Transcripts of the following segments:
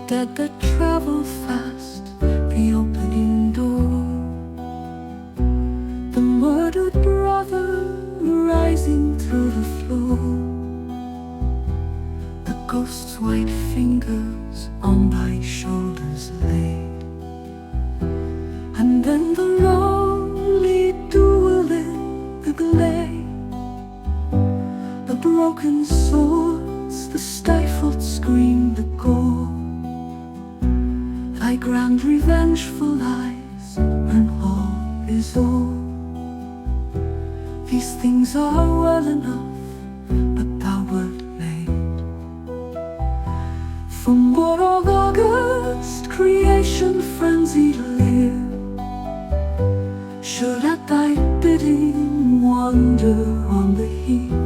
dead that travel fast, the opening door, the murdered brother rising through the floor, the ghost's white fingers on thy shoulders laid, and then the lonely duel in the glade, the broken swords, the stifled scream, the gore, thy grand revengeful eyes when all is o'er. These things are well enough, but thou wert made for more of august creation frenzied leer, should at thy bidding wander on the heath,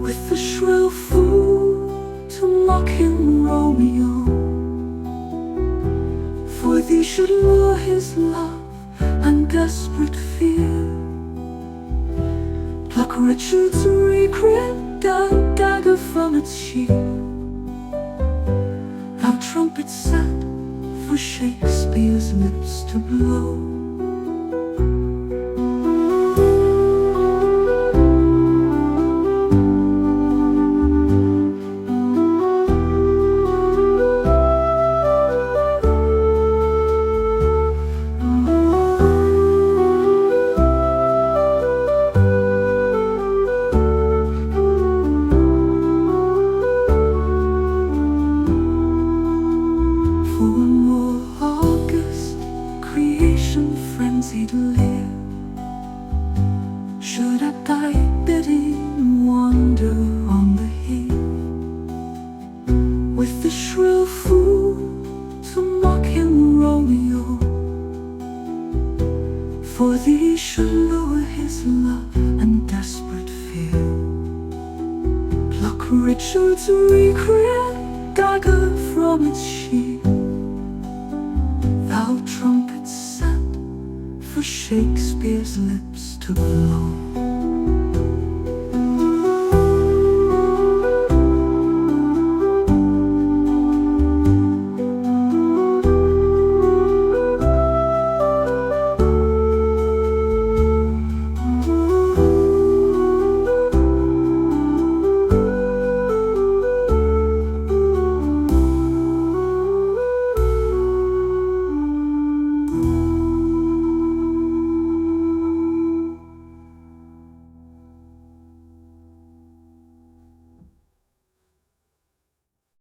with the shrill fool to mock him Romeo. For thee should lure his love and desperate fear, pluck Richard's recreant and dagger from its sheath, thou trumpet set for Shakespeare's lips to blow. Should at thy bidding wander on the heath, with the shrill fool to mock him Romeo. For thee should lure his love and desperate fear, pluck Richard's recreant dagger from its sheath, thou trumpet set for Shakespeare's lips to blow.